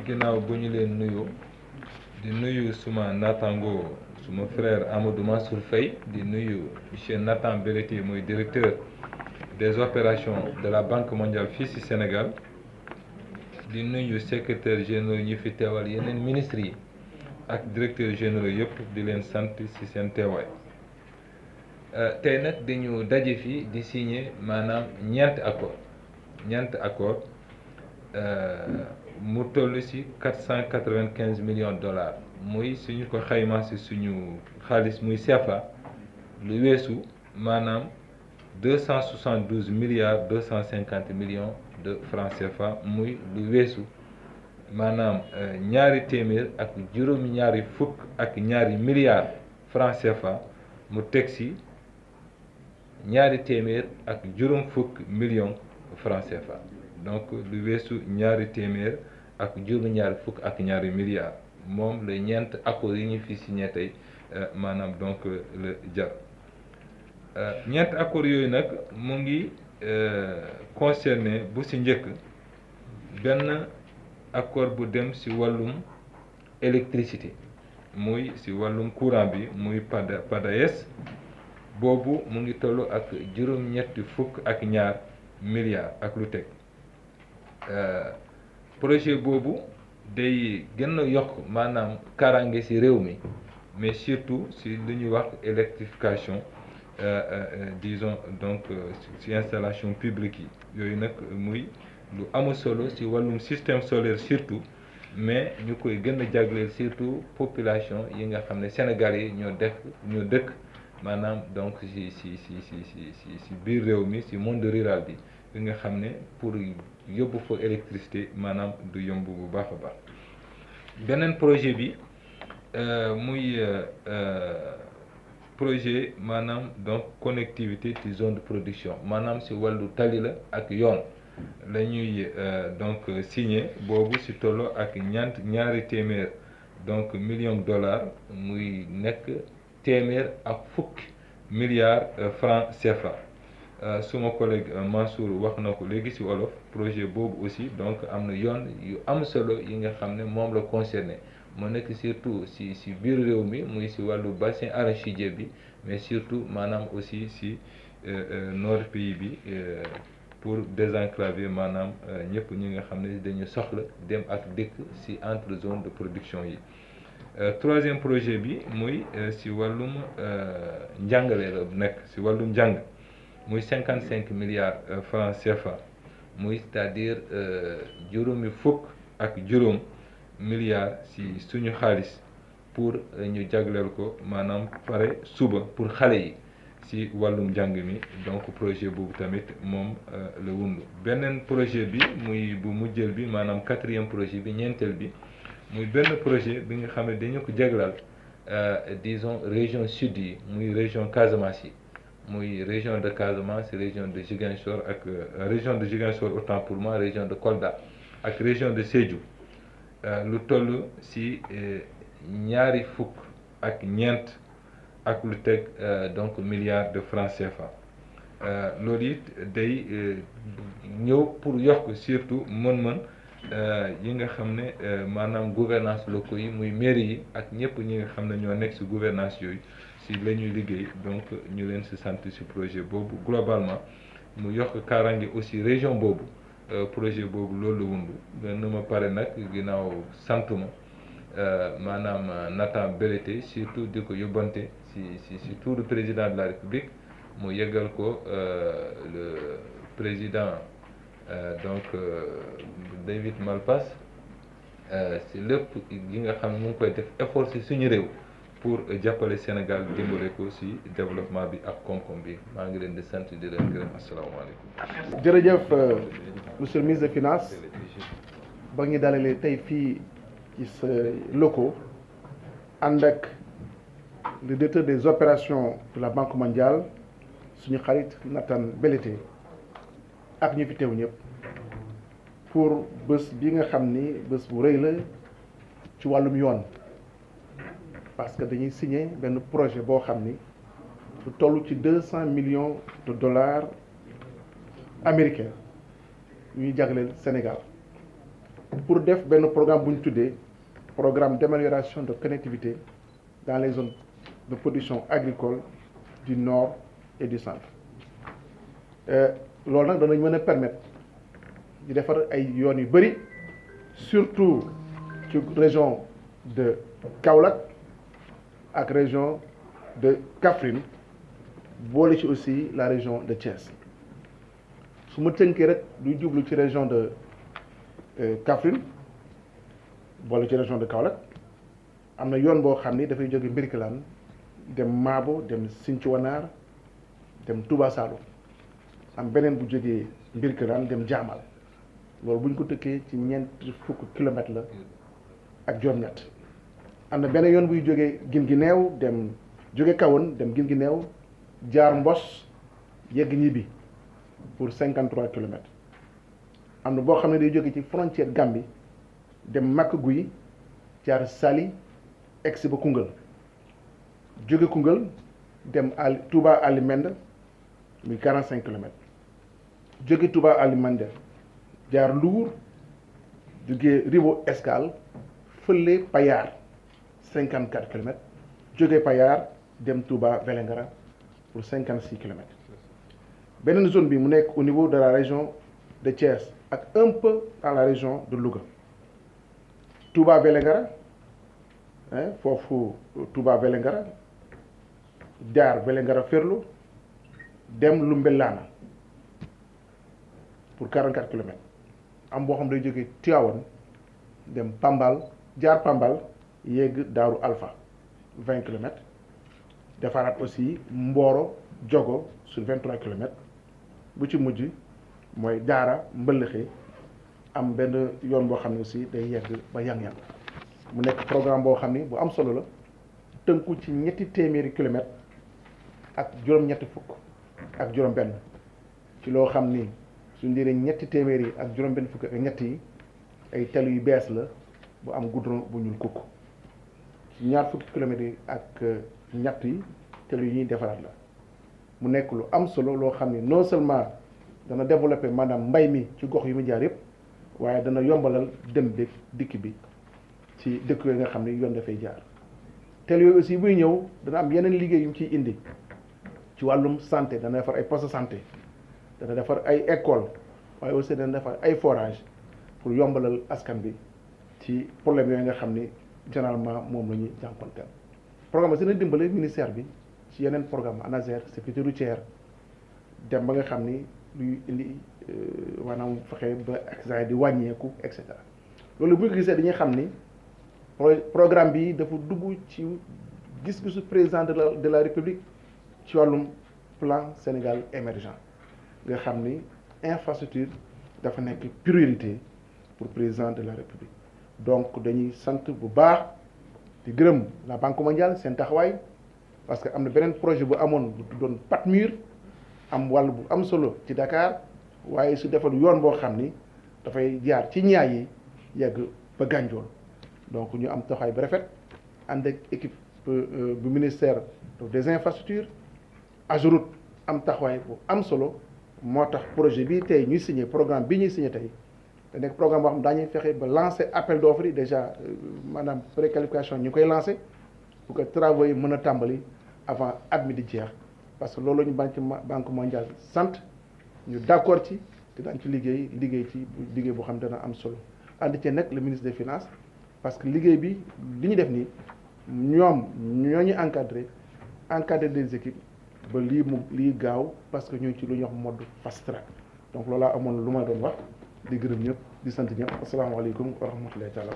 ginnaaw bu ñu leen nuyu di nuyu suma naataango suma frère Amadou Mansour Faye di nuyu monsieur Nathan Belletti mooy directeur des opérations de la Banque mondiale fii ci Sénégal di nuyu secrétaire généraux ñi fi teewal yeneen ministres yi ak directeurs généraux yëpp di leen sant ci seen teewaay tey nag dañu daje fii di signer maanaam ñeenti accord mu toll ci 495 millions de dollars muy suñu ko xayma ci suñu xaalis muy CFA lu weesu maanaam 272 milliards 250 millions de francs CFA muy lu weesu maanaam ñaari téeméer ak juróomi ñaari fukk ak ñaari milliards francs CFA mu teg ci ñaari téeméer ak juróom fukk millions francs CFA donc lu weesu ñaari téeméer ak juróom ñaari fukk ak ñaari milliards moom la ñeent accords yi ñu fi signé tey maanaam donc la jar ñeent accords yooyu nag mu ngi concerné bu ci njëkk benn accord bu dem ci wàllum électricité muy ci wàllum courant bi muy PADAES boobu mu ngi toll ak juróom-ñetti fukk ak ñaar milliards ak lu teg projet boobu day gën a yokk maanaam kaaraange ci réew mi mais surtout ci lu ñuy wax électrification disons donc ci installation publique yi yooyu nag muy lu amul solo ci wàllum système solaire surtout mais ñu koy gën a jagleel surtout population yi nga xam ne Sénégal yi ñoo dëkk maanaam donc ci biir réew mi ci monde rural bi yi nga xam ne pour yóbbu fa électricité maanaam du yomb bu baax a baax beneen projet bi muy projet maanaam donc connectivité ci zone de production maanaam ci wàllu tali la ak yoon la ñuy donc signé boobu ci tolloo ak ñaari téeméer donc millions de dollars muy nekk téeméer ak fukki milliards francs CFA suma collègue Mansour wax na ko léegi ci wolof projet boobu aussi donc am na yoon yu am solo yi nga xam ne moom la concerné mu nekk surtout ci biir réew mi muy ci wàllu bassin arachidier bi mais surtout maanaam aussi ci nord pays bi pour désenclaver maanaam ñëpp ñi nga xam ne dañu soxla dem ak dëkk ci entre zone de production yi troisième projet bi muy ci wàllum njàngale la nekk ci wàllum njàng muy 55 milliards francs CFA muy c'est-à-dire juróomi fukk ak juróom milliards ci suñu xaalis pour ñu jagleel ko maanaam pare suba pour xale yi ci wàllum njàng mi donc projet boobu tamit moom la wund beneen projet bi muy bu mujjël bi maanaam quatrième projet bi ñeenteel bi muy benn projet bi nga xam ne dañu ko jaglal disons région sud yi muy région Casamance yi muy région de Casamance région de Ziguinchor ak région de Ziguinchor autant pour moi région de Kolda ak région de Sédhiou lu toll ci ñaari fukk ak ñeent ak lu teg donc milliards de francs CFA loolu it day ñëw pour yokk surtout mën-mën yi nga xam ne maanaam gouvernance locaux yi muy mairie yi ak ñëpp ñi nga xam ne ñoo nekk ci gouvernance yooyu ci la ñuy liggéey donc ñu leen ci sant ci projet boobu globalement mu yokk kaaraange aussi région boobu projet boobu loolu la wundu nu ma pare nag ginnaaw santuma maanaam Nathan Belletti surtout di ko yóbbante ci tout le président de la République mu yeggal ko le président donc David Malpass ci lépp yi nga xam ne mu ngi koy def effort ci suñu réew pour jàppale Sénégal dimbale ko ci développement bi ak koom-koom bi maa ngi leen di sant di leen gërëm asalaamaaleykum. jërëjëf monsieur le ministre des finances ba ñu dalalee tey fii ci sa locaux ànd ak le directeur des opérations de la Banque mondiale suñu xarit Nathan Belletti ak ñu fi teew ñëpp pour bés bi nga xam ni bés bu rëy la ci wàllum yoon parce que dañuy signer benn projet boo xam ni lu toll ci 200 millions de dollars américains ñuy jagleel Sénégal pour def benn programme bu ñu tuddee programme d'amélioration de connectivité dans les zones de production agricole du nord et du centre loolu nag danañ mën a permettre di defar ay yoon yu bëri surtout ci région de Kaolack ak région de Kaffrine boole ci aussi la région de Thiès su ma tënkee rek du jublu ci région de Kaffrine boole ci région de Kaolack am na yoon boo xam ni dafay jóge Mbirkilaan dem Maabo dem Sinthiou Wanaar dem Touba Saloum am beneen bu jógee Mbirkilaan dem Jaamal loolu bu ñu ko tëkkee ci ñeenti fukk kilomètres la ak juróom-ñett am na beneen yoon buy jógee Guinguinéo dem jóge Kahone dem Guinguinéo jaar Mbos yegg ñibbi pour 53 kilomètres am na boo xam ne day jóge ci frontière Gambie dem Makka Guy jaar Saly egsi ba Koungheul jóge Koungheul dem Touba Alimende muy 45 kilomètres jóge Touba Alimende jaar Lour jóge Ribo Escale fële Payar 54 kilomètres jóge Payar dem Touba Vélingara pour 56 kilomètres beneen zone bi mu nekk au niveau de la région de Thiès ak un peu dans la région de Louga Touba Vélingara foofu Touba Vélingara jaar Vélingara Ferlo dem Lumbelana pour 44 kilomètres am boo xam day jóge Tivaouane dem Pambal jaar Pambal yegg Daaru Alpha 20 kilomètres defaraat aussi Mboro Diogo sur 23 kilomètres bu ci mujj mooy Daara Mbëllëxe am benn yoon boo xam ne aussi day yegg ba yang-yang mu nekk programme boo xam ni bu am solo la tënku ci ñetti téeméeri kilomètres ak juróom-ñetti fukk ak juróom-benn ci loo xam ni su njëriñ ñetti téeméeri ak juróom-benn fukk ak ñett yi ay tali yu bees la bu am goudron bu ñuul kukk ci ñaar fukki kilomètres yi ak ñett yi tali yu ñuy defaraat la mu nekk lu am solo loo xam ni non seulement dana développer maanaam mbay mi ci gox yu mu jaar yëpp waaye dana yombalal dem beeg dikk bi ci dëkk yooyu nga xam ni yoon dafay jaar tali yooyu aussi buy ñëw dana am yeneen liggéey yu mu ciy indi ci wàllum santé dana defar ay poste de santé dana defar ay école waaye aussi dana defar ay forage pour yombalal askan bi ci problème yooyu nga xam ni généralement moom la ñuy jànkonteel programme dina dimbale ministère bi ci yeneen programme ANASER sécurité routière dem ba nga xam ni luy indi maanaam fexe ba accident yi di wàññeeku et cetera loolu bu ñu ko gisee dañuy xam ni programme bi dafa dugg ci gis-gisu président de la république ci wàllum plan Sénégal émergent nga xam ni infrastructure dafa nekk priorité pour président de la république donc dañuy sant bu baax di gërëm la banque mondiale seen taxawaay parce que am na beneen projet bu amoon bu tuddoon PATMUR am wàll bu am solo ci Dakar waaye su defal yoon boo xam ni dafay jaar ci ñaay yi yegg ba Gànjool donc ñu am taxawaay bu rafet ànd ak équipe bu ministère des infrastructures AGEROUTE am taxawaay bu am solo moo tax projet bi tey ñuy signé programme bi ñuy signé tey te nekk programme boo xam daañuy fexe ba lancer appel d'offres yi déjà maanaam préqualification ñu koy lancer pour que travaux yi mën a tàmbali avant at mi di jeex parce que loolu la ñu banque mondiale sant ñu d'accord ci te daañu ci liggéey ci liggéey boo xam dana am solo ànd ci nag le ministre des finances parce que liggéey bi li ñu def nii ñoom ñoo ñu encadrer des équipes ba lii gaaw parce que ñu ngi ci lu ñuy wax mode fast track donc loolu laa amoon lu ma doon wax di gërëm ñëpp di sant ñëpp asalaamaaleykum wa rahmatullahi taala